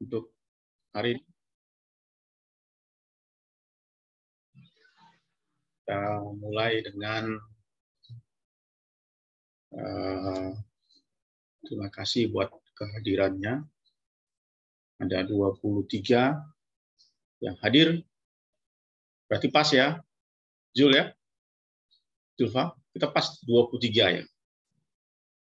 untuk hari ini. Kita mulai dengan terima kasih buat kehadirannya. Ada 23 yang hadir. Berarti pas ya, Zul ya? Zulfa, kita pas 23 ya?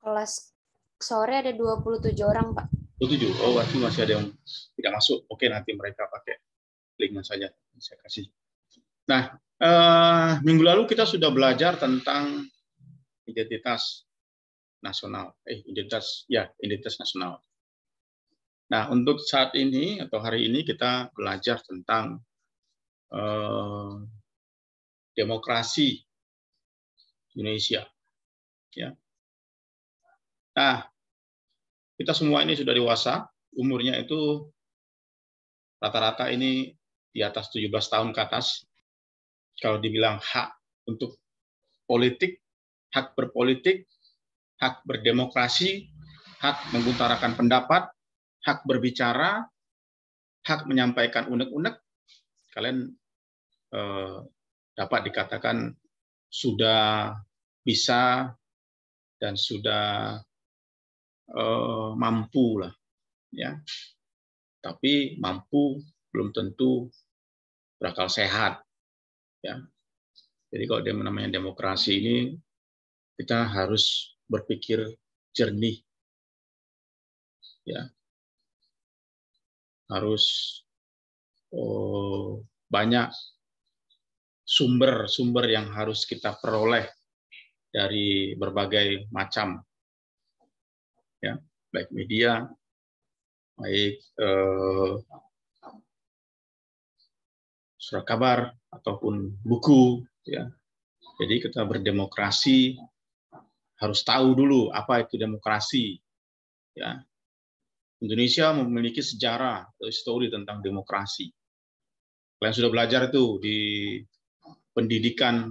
Kelas sore ada 27 orang, Pak. 27, oh berarti masih ada yang tidak masuk. Oke, nanti mereka pakai linknya saja. Saya kasih. Nah, minggu lalu kita sudah belajar tentang identitas nasional. Identitas nasional. Nah, untuk saat ini atau hari ini kita belajar tentang demokrasi Indonesia. Ya. Nah, kita semua ini sudah dewasa, umurnya itu rata-rata ini di atas 17 tahun ke atas. Kalau dibilang hak untuk politik, hak berpolitik, hak berdemokrasi, hak mengutarakan pendapat, hak berbicara, hak menyampaikan unek-unek, kalian dapat dikatakan sudah bisa dan sudah mampu lah, ya. Tapi mampu belum tentu berakal sehat, ya. Jadi kalau dia namanya demokrasi ini, kita harus berpikir jernih, ya. Harus banyak sumber-sumber yang harus kita peroleh dari berbagai macam, ya, baik media, baik surat kabar ataupun buku, ya. Jadi kita berdemokrasi harus tahu dulu apa itu demokrasi, ya. Indonesia memiliki sejarah atau histori tentang demokrasi. Kalian sudah belajar itu di pendidikan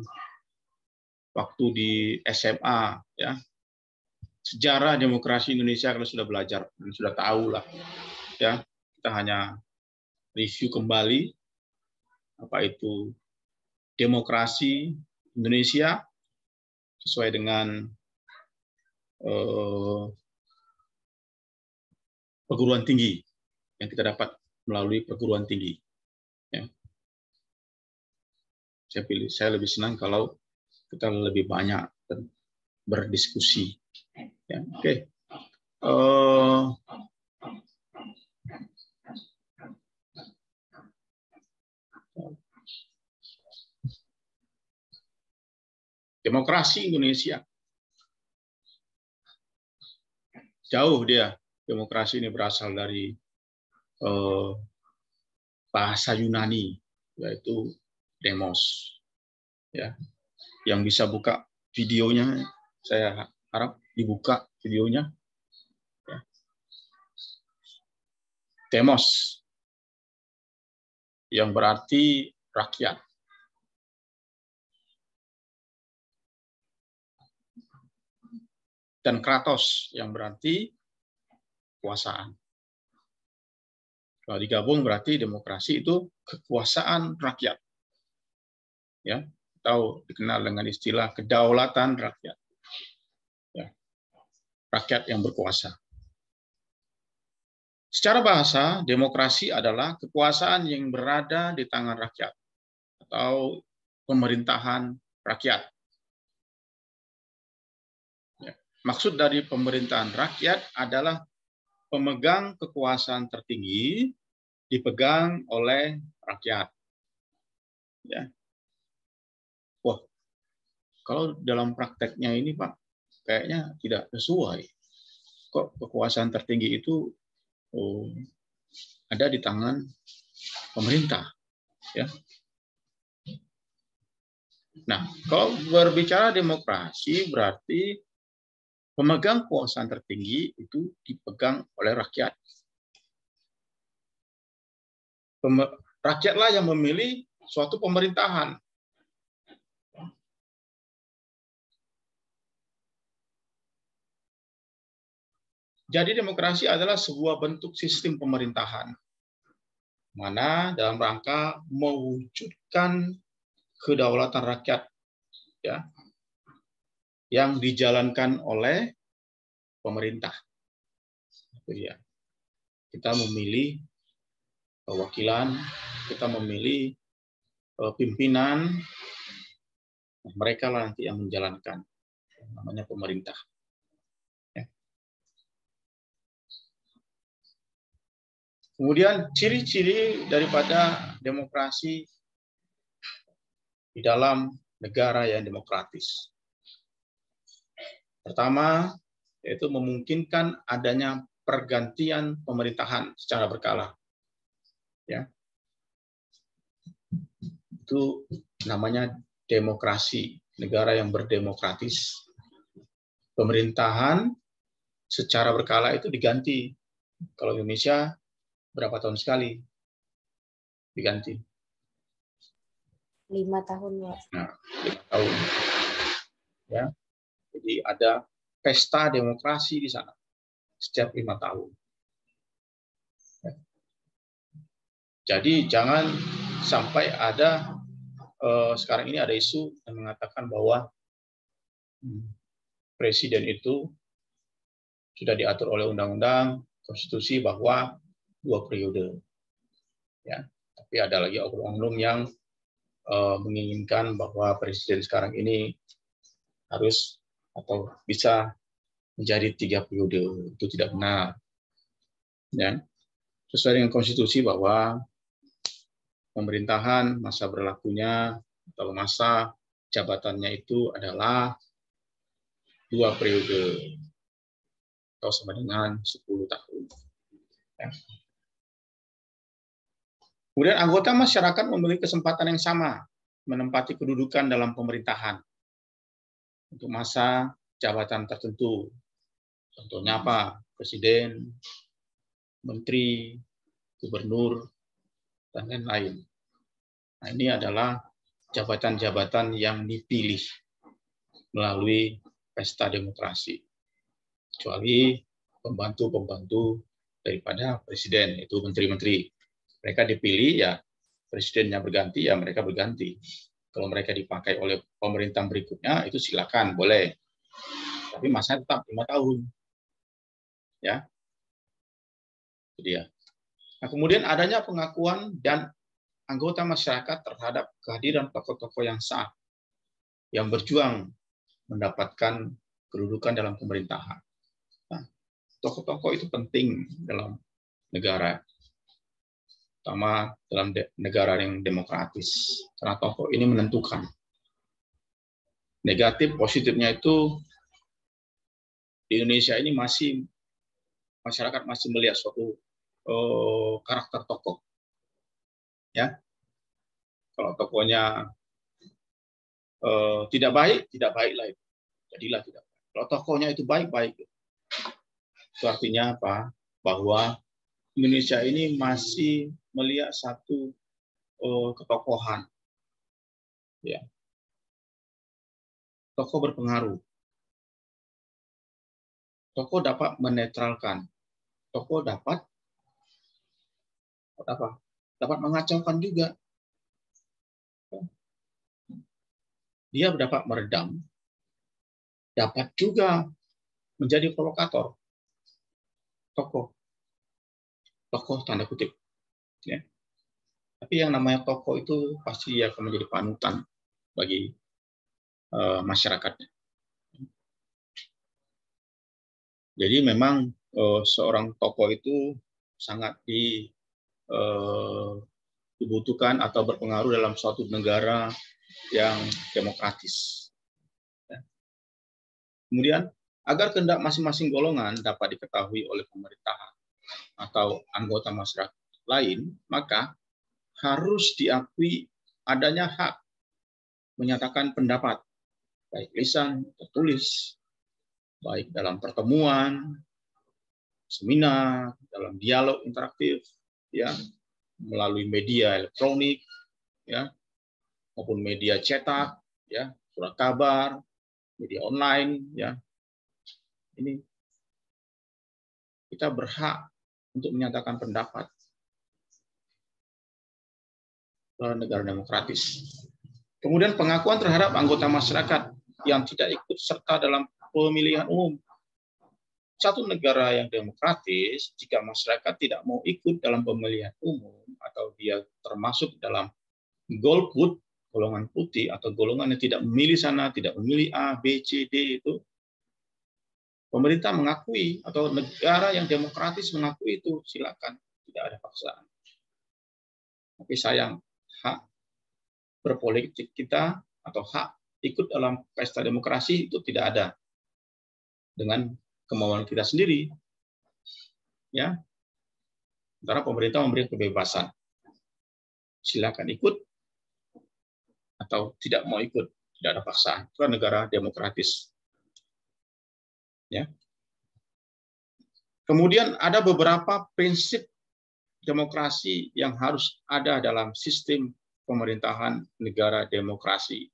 waktu di SMA, ya. Sejarah demokrasi Indonesia kalian sudah belajar, kalian sudah tahu lah, ya. Kita hanya review kembali apa itu demokrasi Indonesia sesuai dengan perguruan tinggi yang kita dapat melalui perguruan tinggi. Ya. Saya lebih senang kalau kita lebih banyak berdiskusi. Ya, oke. Demokrasi Indonesia. Jauh dia. Demokrasi ini berasal dari bahasa Yunani, yaitu demos. Ya. Yang bisa buka videonya, saya harap dibuka videonya. Ya. Demos, yang berarti rakyat. Dan kratos, yang berarti kekuasaan. Kalau digabung berarti demokrasi itu kekuasaan rakyat. Ya, atau dikenal dengan istilah kedaulatan rakyat. Ya. Rakyat yang berkuasa. Secara bahasa, demokrasi adalah kekuasaan yang berada di tangan rakyat atau pemerintahan rakyat. Ya. Maksud dari pemerintahan rakyat adalah pemegang kekuasaan tertinggi dipegang oleh rakyat. Ya. Wah, kalau dalam prakteknya ini Pak, kayaknya tidak sesuai. Kok kekuasaan tertinggi itu ada di tangan pemerintah, ya. Nah, kalau berbicara demokrasi berarti pemegang kekuasaan tertinggi itu dipegang oleh rakyat. Rakyatlah yang memilih suatu pemerintahan. Jadi demokrasi adalah sebuah bentuk sistem pemerintahan mana dalam rangka mewujudkan kedaulatan rakyat, ya, yang dijalankan oleh pemerintah. Ya. Kita memilih perwakilan, kita memilih pimpinan, mereka lah nanti yang menjalankan, namanya pemerintah. Ya. Kemudian ciri-ciri daripada demokrasi di dalam negara yang demokratis. Pertama, yaitu memungkinkan adanya pergantian pemerintahan secara berkala. Ya. Itu namanya demokrasi, negara yang berdemokratis. Pemerintahan secara berkala itu diganti. Kalau Indonesia berapa tahun sekali diganti? 5 tahun, Pak. Nah, 5 tahun. Ya. Jadi ada pesta demokrasi di sana setiap 5 tahun. Ya. Jadi jangan sampai ada sekarang ini ada isu yang mengatakan bahwa presiden itu sudah diatur oleh undang-undang konstitusi bahwa 2 periode. Ya, tapi ada lagi oknum-oknum yang menginginkan bahwa presiden sekarang ini harus atau bisa menjadi 3 periode. Itu tidak benar. Ya. Sesuai dengan konstitusi bahwa pemerintahan masa berlakunya atau masa jabatannya itu adalah 2 periode atau sama dengan 10 tahun. Ya. Kemudian anggota masyarakat memiliki kesempatan yang sama menempati kedudukan dalam pemerintahan untuk masa jabatan tertentu. Contohnya apa? Presiden, menteri, gubernur, dan lain-lain. Nah, ini adalah jabatan-jabatan yang dipilih melalui pesta demokrasi. Kecuali pembantu-pembantu daripada presiden, itu menteri-menteri. Mereka dipilih, ya presidennya berganti, ya mereka berganti. Kalau mereka dipakai oleh pemerintah berikutnya, itu silakan, boleh. Tapi masa tetap 5 tahun. Ya. Jadi ya. Nah, kemudian adanya pengakuan dan anggota masyarakat terhadap kehadiran tokoh-tokoh yang sah, yang berjuang mendapatkan kedudukan dalam pemerintahan. Nah, tokoh-tokoh itu penting dalam negara, terutama dalam negara yang demokratis. Karena tokoh ini menentukan. Negatif, positifnya itu di Indonesia ini masyarakat masih melihat suatu karakter tokoh. Ya, kalau tokohnya tidak baiklah itu. Jadilah tidak baik. Kalau tokohnya itu baik. Itu artinya apa? Bahwa Indonesia ini masih melihat satu ketokohan. Ya. Tokoh berpengaruh. Tokoh dapat menetralkan. Tokoh dapat mengacaukan juga. Dia dapat meredam, dapat juga menjadi provokator. Tokoh tanda kutip. Ya. Tapi yang namanya tokoh itu pasti akan menjadi panutan bagi masyarakat. Jadi memang seorang tokoh itu sangat dibutuhkan atau berpengaruh dalam suatu negara yang demokratis. Ya. Kemudian, agar kehendak masing-masing golongan dapat diketahui oleh pemerintahan atau anggota masyarakat lain, maka harus diakui adanya hak menyatakan pendapat, baik lisan, tertulis, baik dalam pertemuan, seminar, dalam dialog interaktif, ya, melalui media elektronik, ya, maupun media cetak, ya, surat kabar, media online, ya. Ini kita berhak untuk menyatakan pendapat dalam negara demokratis. Kemudian pengakuan terhadap anggota masyarakat yang tidak ikut serta dalam pemilihan umum. Satu negara yang demokratis, jika masyarakat tidak mau ikut dalam pemilihan umum atau dia termasuk dalam golput, golongan putih atau golongan yang tidak memilih sana, tidak memilih A, B, C, D itu, pemerintah mengakui atau negara yang demokratis mengakui itu, silakan, tidak ada paksaan. Tapi sayang, hak berpolitik kita atau hak ikut dalam pesta demokrasi itu tidak ada dengan kemauan kita sendiri. Ya, sementara pemerintah memberi kebebasan, silakan ikut atau tidak mau ikut, tidak ada paksaan. Itu negara demokratis. Ya. Kemudian ada beberapa prinsip demokrasi yang harus ada dalam sistem pemerintahan negara demokrasi.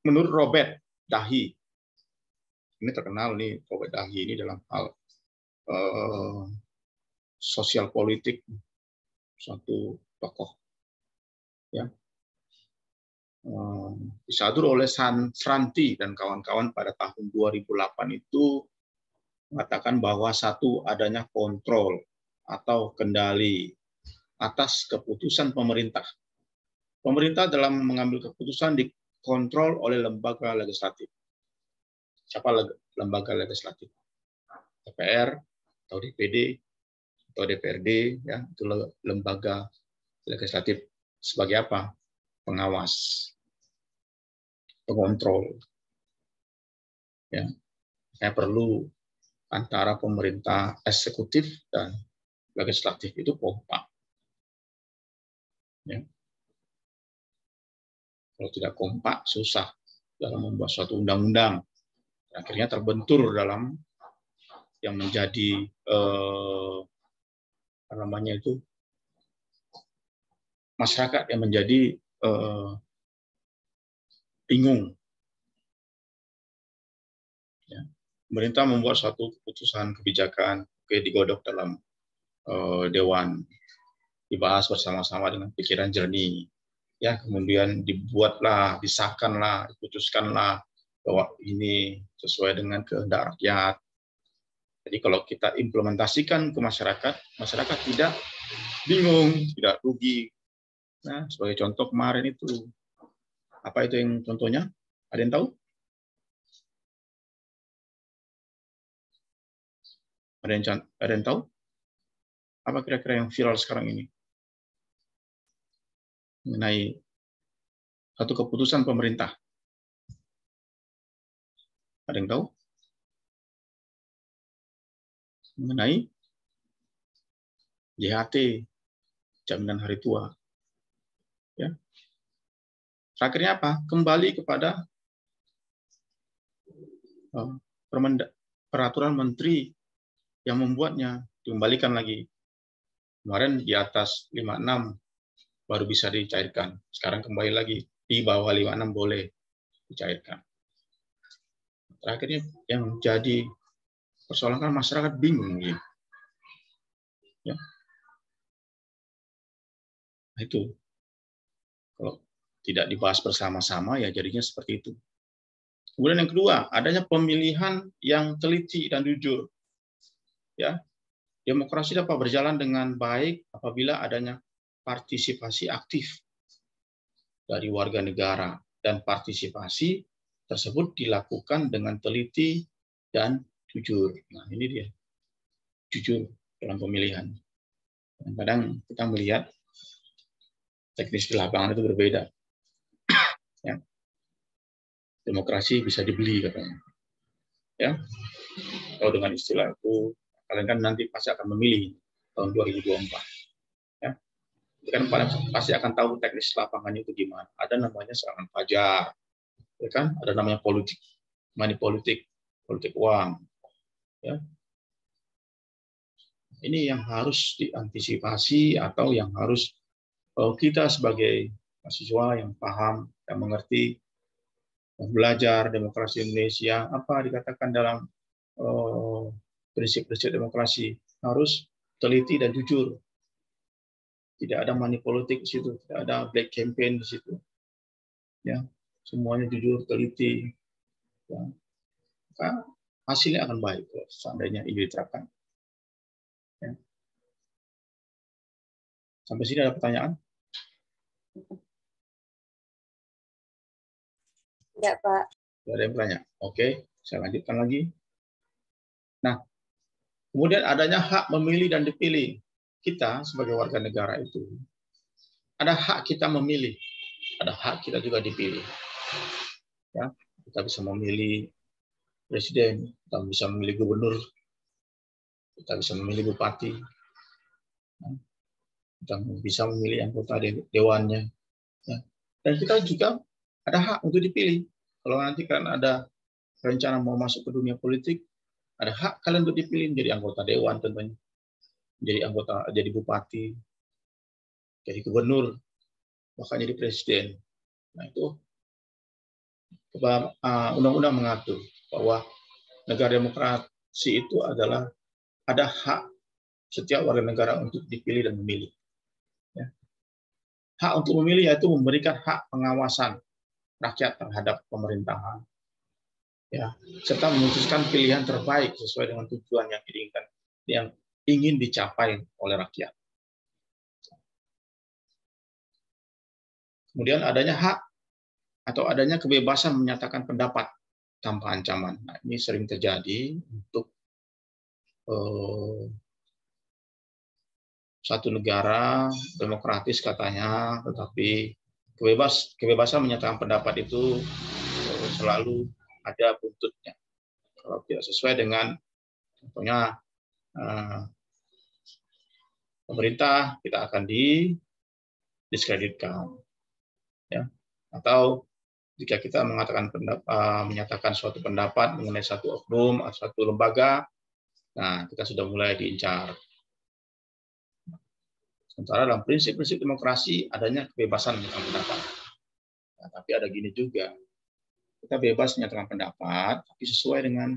Menurut Robert Dahi, ini terkenal nih Robert Dahi ini dalam hal sosial politik, suatu tokoh, ya, disadur oleh Franti dan kawan-kawan pada tahun 2008 itu mengatakan bahwa satu, adanya kontrol atau kendali atas keputusan pemerintah. Pemerintah dalam mengambil keputusan dikontrol oleh lembaga legislatif. Siapa lembaga legislatif? DPR atau DPD atau DPRD, ya, itu lembaga legislatif. Sebagai apa? Pengawas, pengontrol. Ya, saya perlu antara pemerintah eksekutif dan legislatif itu kompak. Ya. Kalau tidak kompak, susah dalam membuat suatu undang-undang. Akhirnya terbentur dalam yang menjadi apa namanya itu, masyarakat yang menjadi bingung. Ya. Pemerintah membuat suatu keputusan kebijakan, oke, digodok dalam dewan, dibahas bersama-sama dengan pikiran jernih, ya, kemudian dibuatlah, disahkanlah, diputuskanlah bahwa ini sesuai dengan kehendak rakyat. Jadi kalau kita implementasikan ke masyarakat, masyarakat tidak bingung, tidak rugi. Nah, sebagai contoh kemarin itu, apa itu yang contohnya? Ada yang tahu? Ada yang tahu? Apa kira-kira yang viral sekarang ini? Mengenai satu keputusan pemerintah. Ada yang tahu? Mengenai JHT, jaminan hari tua. Ya. Akhirnya apa? Kembali kepada peraturan menteri yang membuatnya, dikembalikan lagi. Kemarin di atas 56 baru bisa dicairkan. Sekarang kembali lagi di bawah 56 boleh dicairkan. Terakhirnya yang jadi persoalan kan masyarakat bingung. Ya. Nah, itu. Kalau tidak dibahas bersama-sama, ya jadinya seperti itu. Kemudian yang kedua, adanya pemilihan yang teliti dan jujur. Ya, demokrasi dapat berjalan dengan baik apabila adanya partisipasi aktif dari warga negara, dan partisipasi tersebut dilakukan dengan teliti dan jujur. Nah, ini dia, jujur dalam pemilihan. Kadang kita melihat teknis di lapangan itu berbeda. Ya. Demokrasi bisa dibeli katanya. Ya, kalau dengan istilah itu, kalian kan nanti pasti akan memilih tahun 2024. Ya, kan pasti akan tahu teknis lapangannya itu gimana. Ada namanya serangan fajar, ya kan? Ada namanya politik, money politik, politik uang. Ya. Ini yang harus diantisipasi atau yang harus kita sebagai mahasiswa yang paham, yang mengerti, yang belajar demokrasi Indonesia, apa dikatakan dalam prinsip-prinsip demokrasi, harus teliti dan jujur. Tidak ada money politik di situ, tidak ada black campaign di situ. Ya, semuanya jujur, teliti. Ya. Maka hasilnya akan baik kalau seandainya ini diterapkan. Ya. Sampai sini ada pertanyaan? Tidak, Pak. Tidak ada yang bertanya. Oke, saya lanjutkan lagi. Nah, kemudian adanya hak memilih dan dipilih. Kita sebagai warga negara itu ada hak kita memilih, ada hak kita juga dipilih. Ya, kita bisa memilih presiden, kita bisa memilih gubernur, kita bisa memilih bupati, kita bisa memilih anggota dewannya. Ya. Dan kita juga ada hak untuk dipilih. Kalau nanti kan ada rencana mau masuk ke dunia politik, ada hak kalian untuk dipilih menjadi anggota dewan tentunya, jadi anggota, jadi bupati, jadi gubernur, bahkan jadi presiden. Nah itu undang-undang mengatur bahwa negara demokrasi itu adalah ada hak setiap warga negara untuk dipilih dan memilih. Ya. Hak untuk memilih yaitu memberikan hak pengawasan rakyat terhadap pemerintahan, ya, serta memutuskan pilihan terbaik sesuai dengan tujuan yang diinginkan, yang ingin dicapai oleh rakyat. Kemudian adanya hak atau adanya kebebasan menyatakan pendapat tanpa ancaman. Nah, ini sering terjadi untuk satu negara demokratis katanya, tetapi kebebasan menyatakan pendapat itu selalu ada buntutnya. Kalau tidak sesuai dengan contohnya pemerintah, kita akan didiskreditkan. Ya. Atau jika kita menyatakan suatu pendapat mengenai satu oknum atau satu lembaga, nah kita sudah mulai diincar. Sementara dalam prinsip-prinsip demokrasi adanya kebebasan menyatakan pendapat. Nah, tapi ada gini juga, kita bebas menyatakan pendapat, tapi sesuai dengan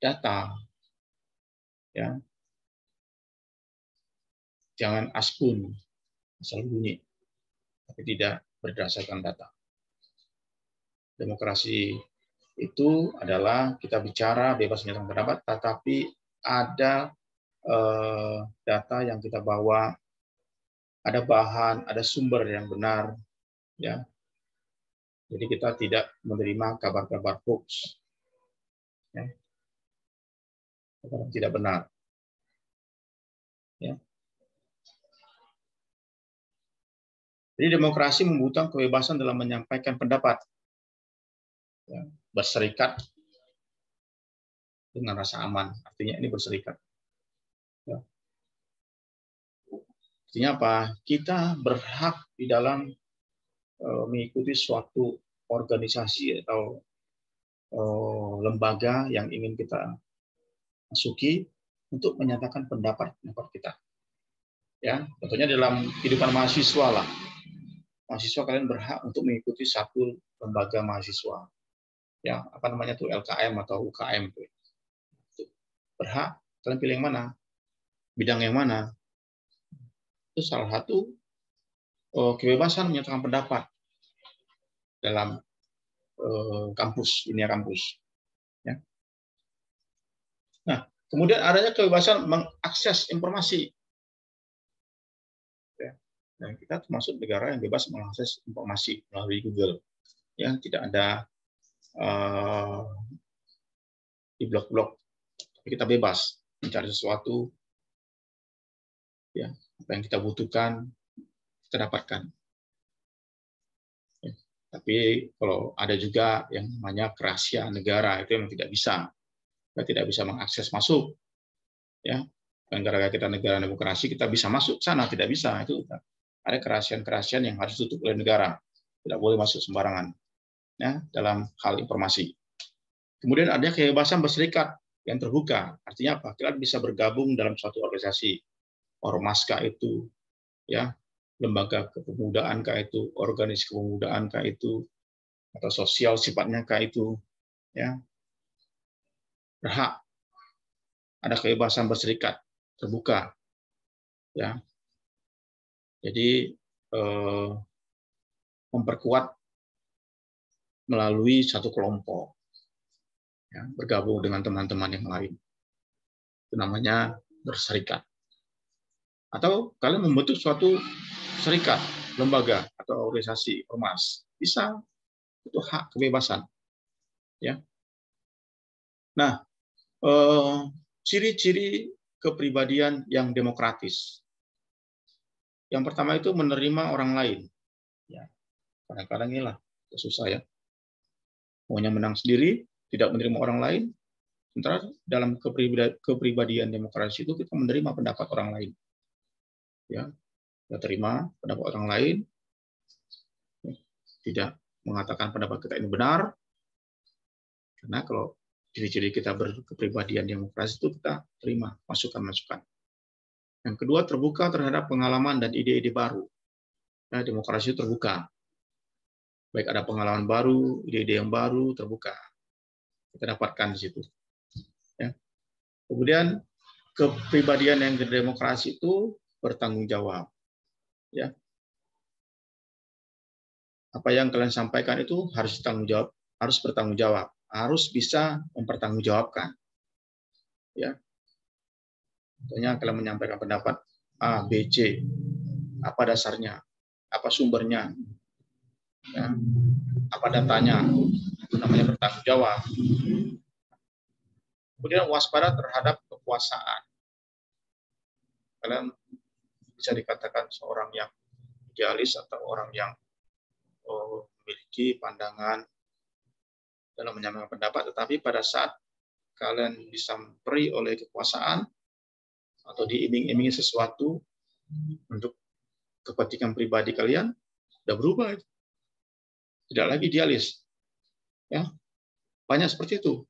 data. Ya. Jangan aspun, asal bunyi, tapi tidak berdasarkan data. Demokrasi itu adalah kita bicara bebas menyatakan pendapat, tetapi ada data yang kita bawa, ada bahan, ada sumber yang benar, ya. Jadi kita tidak menerima kabar-kabar hoax, ya. Kabar tidak benar, ya. Jadi demokrasi membutuhkan kebebasan dalam menyampaikan pendapat, ya. Berserikat dengan rasa aman, artinya ini berserikat. Ya. Artinya apa? Kita berhak di dalam mengikuti suatu organisasi atau lembaga yang ingin kita masuki untuk menyatakan pendapat kita. Ya, contohnya dalam kehidupan mahasiswa lah. Mahasiswa kalian berhak untuk mengikuti satu lembaga mahasiswa. Ya, apa namanya tuh LKM atau UKM tuh. Berhak kalian pilih yang mana? Bidang yang mana? Itu salah satu kebebasan menyatakan pendapat dalam kampus, dunia kampus. Ya. Nah, kemudian adanya kebebasan mengakses informasi. Ya. Dan kita termasuk negara yang bebas mengakses informasi melalui Google. Ya, tidak ada di blog-blog, tapi kita bebas mencari sesuatu, ya, apa yang kita butuhkan kita dapatkan. Ya. Tapi kalau ada juga yang namanya kerahasiaan negara, itu yang tidak bisa. Kita tidak bisa mengakses masuk. Ya, negara kita negara demokrasi, kita bisa masuk sana, tidak bisa. Itu ada kerahasiaan-kerahasiaan yang harus ditutup oleh negara, tidak boleh masuk sembarangan. Ya, dalam hal informasi. Kemudian ada kebebasan berserikat yang terbuka. Artinya apa? Kita bisa bergabung dalam suatu organisasi, ormas kah itu, ya, lembaga kepemudaan kah itu, organisasi kepemudaan kah itu, atau sosial sifatnya kah itu, ya, berhak ada kebebasan berserikat terbuka, ya. Jadi memperkuat melalui satu kelompok, ya, bergabung dengan teman-teman yang lain. Itu namanya berserikat. Atau kalian membentuk suatu serikat, lembaga atau organisasi ormas, bisa, itu hak kebebasan, ya. Nah, ciri-ciri kepribadian yang demokratis. Yang pertama itu menerima orang lain. Ya, kadang-kadang inilah susah, ya. Maunya menang sendiri, tidak menerima orang lain. Sementara dalam kepribadian demokrasi itu kita menerima pendapat orang lain. Ya, kita terima pendapat orang lain, tidak mengatakan pendapat kita ini benar. Karena kalau ciri-ciri kita berkepribadian demokrasi itu kita terima masukan-masukan. Yang kedua, terbuka terhadap pengalaman dan ide-ide baru. Nah, demokrasi itu terbuka. Baik ada pengalaman baru, ide-ide yang baru, terbuka. Kita dapatkan di situ. Ya. Kemudian, kepribadian yang demokrasi itu bertanggung jawab. Ya. Apa yang kalian sampaikan itu harus bertanggung jawab, harus bisa mempertanggungjawabkan. Ya. Contohnya kalian menyampaikan pendapat A, B, C, apa dasarnya, apa sumbernya, ya, apa datanya, itu namanya bertanggung jawab. Kemudian waspada terhadap kekuasaan. Kalian bisa dikatakan seorang yang idealis atau orang yang memiliki pandangan dalam menyampaikan pendapat, tetapi pada saat kalian disamperi oleh kekuasaan atau diiming-imingi sesuatu untuk kepentingan pribadi kalian, sudah berubah. Tidak lagi idealis. Ya, banyak seperti itu.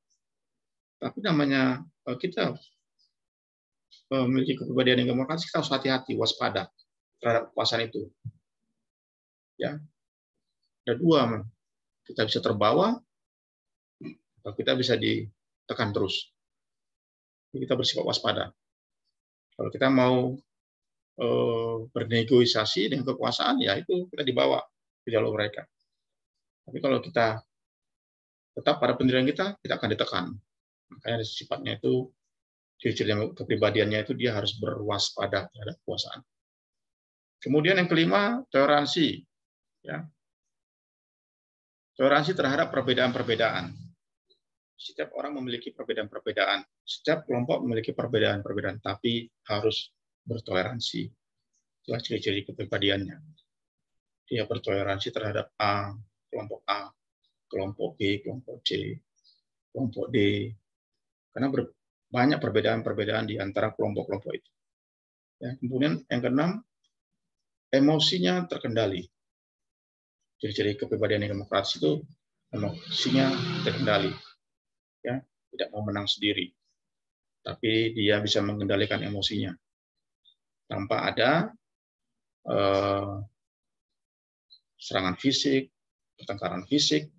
Tapi namanya kita memiliki kepribadian yang demokratis, kita harus hati-hati, waspada terhadap kekuasaan itu. Ya, ada dua, kita bisa terbawa, atau kita bisa ditekan terus. Jadi kita bersifat waspada. Kalau kita mau bernegosiasi dengan kekuasaan, ya itu kita dibawa ke jalur mereka. Tapi kalau kita tetap pada pendirian kita akan ditekan. Makanya sifatnya itu, ciri-ciri kepribadiannya itu dia harus berwaspada terhadap kekuasaan. Kemudian yang kelima, toleransi. Ya. Toleransi terhadap perbedaan-perbedaan. Setiap orang memiliki perbedaan-perbedaan. Setiap kelompok memiliki perbedaan-perbedaan, tapi harus bertoleransi. Itulah ciri-ciri kepribadiannya. Dia bertoleransi terhadap A, kelompok B, kelompok C, kelompok D. Karena banyak perbedaan-perbedaan di antara kelompok-kelompok itu. Ya, kemudian yang keenam, emosinya terkendali. Ciri-ciri kepribadian yang demokratis itu emosinya terkendali. Ya, tidak mau menang sendiri, tapi dia bisa mengendalikan emosinya tanpa ada serangan fisik, pertengkaran fisik.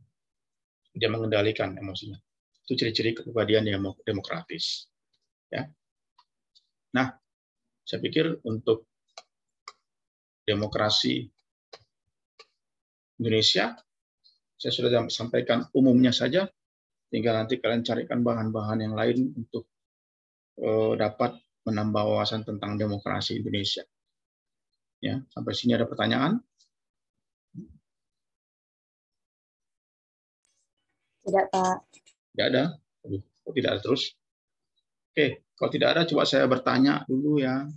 Dia mengendalikan emosinya. Itu ciri-ciri kepribadian yang demokratis. Ya. Nah, saya pikir untuk demokrasi Indonesia, saya sudah sampaikan umumnya saja, tinggal nanti kalian carikan bahan-bahan yang lain untuk dapat menambah wawasan tentang demokrasi Indonesia. Ya, sampai sini ada pertanyaan? Tidak, Pak. Tidak ada? Kok tidak ada terus? Oke, kalau tidak ada, coba saya bertanya dulu ya.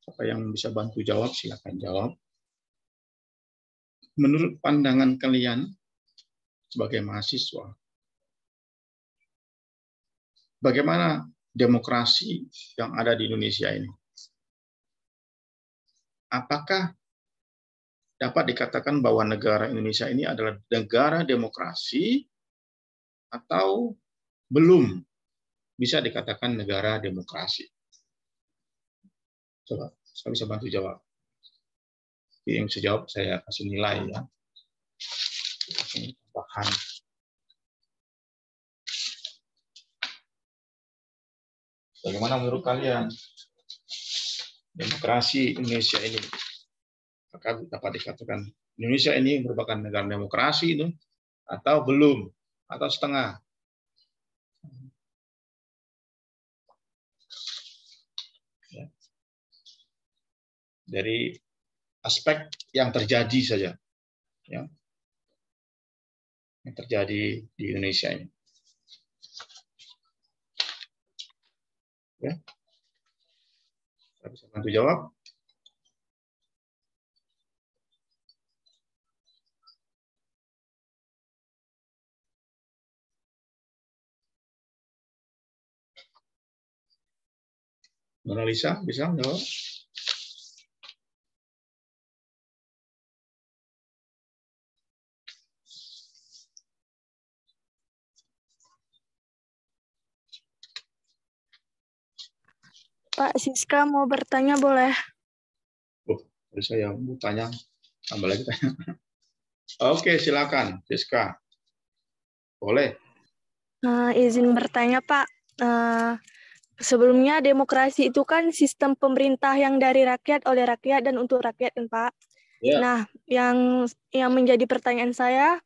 Siapa yang bisa bantu jawab, silakan jawab. Menurut pandangan kalian sebagai mahasiswa, bagaimana demokrasi yang ada di Indonesia ini? Apakah dapat dikatakan bahwa negara Indonesia ini adalah negara demokrasi atau belum bisa dikatakan negara demokrasi? Coba, saya bisa bantu jawab. Yang bisa jawab saya kasih nilai ya. Bahan. Bagaimana menurut kalian demokrasi Indonesia ini? Apakah dapat dikatakan Indonesia ini merupakan negara demokrasi itu atau belum atau setengah? Ya. Dari aspek yang terjadi saja, ya, yang terjadi di Indonesia ini. Ya. Saya bisa bantu jawab. Nona Lisa bisa jawab? Pak Siska mau bertanya boleh? Tadi saya mau tanya, tambah lagi tanya. Oke, silakan, Siska. Boleh. Izin bertanya, Pak. Sebelumnya demokrasi itu kan sistem pemerintah yang dari rakyat, oleh rakyat, dan untuk rakyat, kan, Pak? Ya. Nah, yang menjadi pertanyaan saya,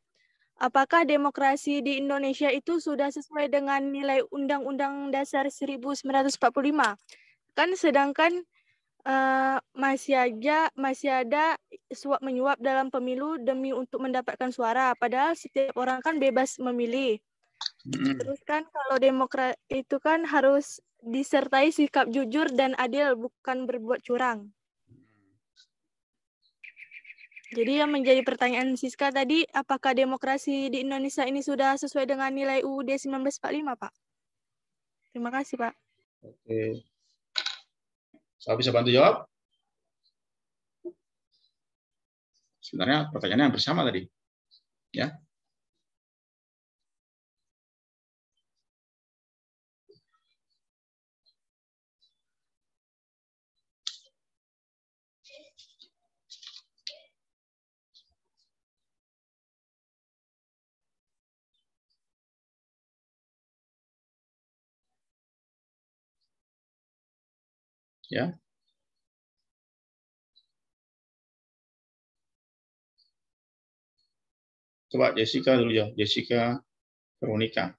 apakah demokrasi di Indonesia itu sudah sesuai dengan nilai Undang-Undang Dasar 1945? Kan sedangkan masih ada suap menyuap dalam pemilu demi untuk mendapatkan suara, padahal setiap orang kan bebas memilih. Terus kan kalau demokrat itu kan harus disertai sikap jujur dan adil, bukan berbuat curang. Jadi yang menjadi pertanyaan Siska tadi, apakah demokrasi di Indonesia ini sudah sesuai dengan nilai UUD 1945, Pak? Terima kasih, Pak. Oke. Saya bisa bantu jawab? Sebenarnya pertanyaannya yang bersama tadi. Ya. Ya. Coba Jessica dulu ya, Jessica Veronica.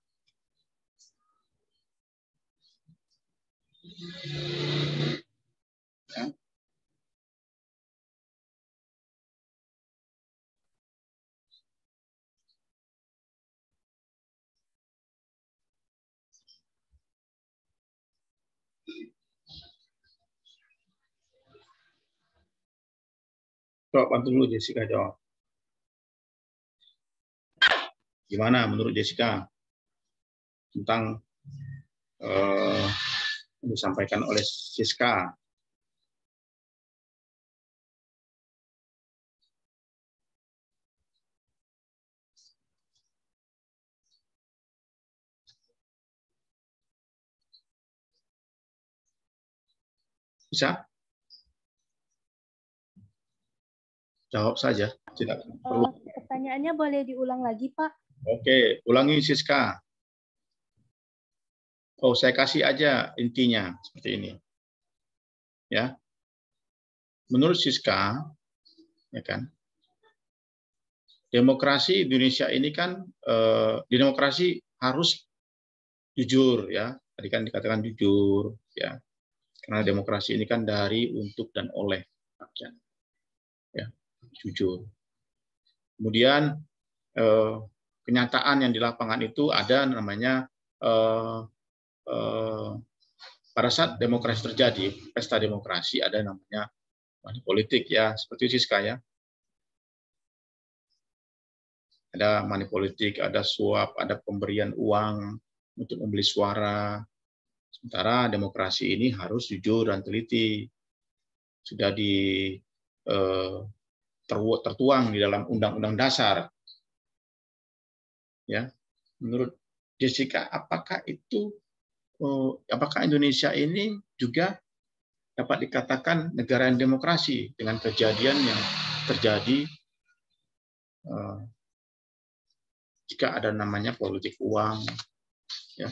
Ya. Coba bantu dulu Jessica jawab. Gimana menurut Jessica tentang yang disampaikan oleh Siska? Bisa? Jawab saja, tidak perlu. Pertanyaannya boleh diulang lagi, Pak? Oke, ulangi Siska. Oh, saya kasih aja intinya seperti ini. Ya. Menurut Siska, ya kan, demokrasi Indonesia ini kan di demokrasi harus jujur, ya. Tadi kan dikatakan jujur, ya. Karena demokrasi ini kan dari, untuk, dan oleh rakyat. Ya, jujur. Kemudian kenyataan yang di lapangan itu ada namanya pada saat demokrasi terjadi, pesta demokrasi, ada namanya money politik, ya, seperti itu Siska, ya. Ada money politik, ada suap, ada pemberian uang untuk membeli suara. Sementara demokrasi ini harus jujur dan teliti. Sudah tertuang di dalam Undang-Undang Dasar. Ya, menurut Jessica, apakah Indonesia ini juga dapat dikatakan negara yang demokrasi dengan kejadian yang terjadi jika ada namanya politik uang, ya,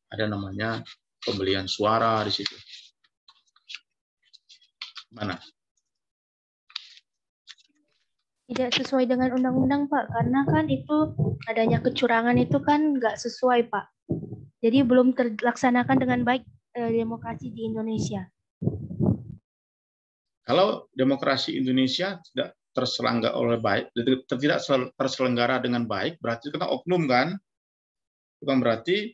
ada namanya pembelian suara di situ. Mana? Tidak sesuai dengan undang-undang, Pak, karena kan itu adanya kecurangan itu kan nggak sesuai, Pak. Jadi belum terlaksanakan dengan baik demokrasi di Indonesia. Kalau demokrasi Indonesia tidak terselenggara oleh baik, tidak terselenggara dengan baik, berarti kena oknum kan? Bukan berarti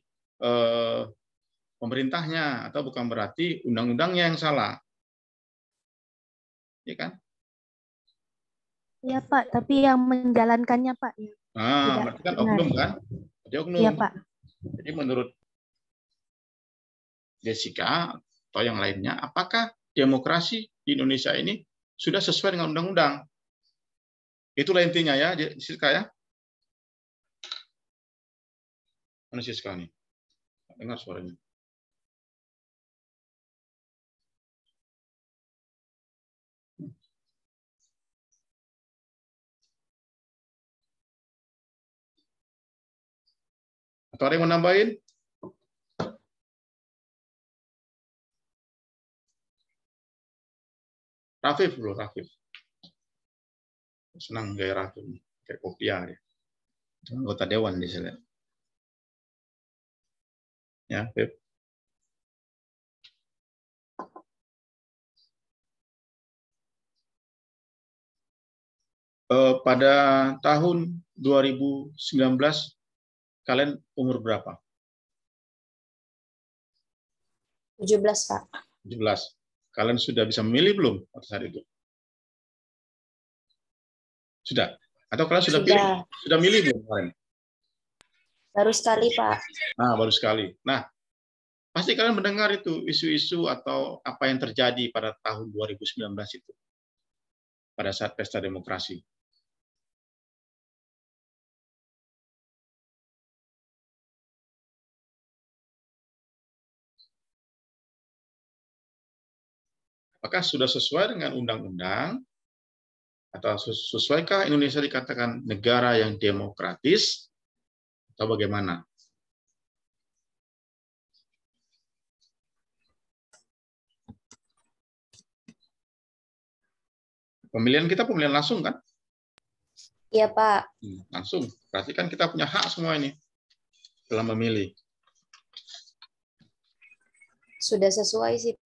pemerintahnya atau bukan berarti undang-undangnya yang salah, ya kan? Iya, Pak, tapi yang menjalankannya, Pak, ya. Nah, berarti kan oknum kan? Jadi oknum. Iya, Pak. Jadi menurut Jessica atau yang lainnya, apakah demokrasi di Indonesia ini sudah sesuai dengan undang-undang? Itulah intinya ya, Jessica ya. Mana Jessica nih? Dengar suaranya. Atau ada yang mau nambahin? Rafif dulu, Rafif. Senang gaya Rafif. Kayak kopiah dia. Anggota dewan di sini. Ya, Rafif. Pada tahun 2019, kalian umur berapa? 17, Pak. 17. Kalian sudah bisa memilih belum pada saat itu? Sudah? Atau kalian sudah pilih? Sudah milih belum kalian? Baru sekali, Pak. Nah, baru sekali. Nah, pasti kalian mendengar itu isu-isu atau apa yang terjadi pada tahun 2019 itu. Pada saat pesta demokrasi. Apakah sudah sesuai dengan undang-undang? Atau sesuaikah Indonesia dikatakan negara yang demokratis? Atau bagaimana? Pemilihan kita pemilihan langsung kan? Iya, Pak. Langsung. Berarti kan kita punya hak semua ini dalam memilih. Sudah sesuai sih.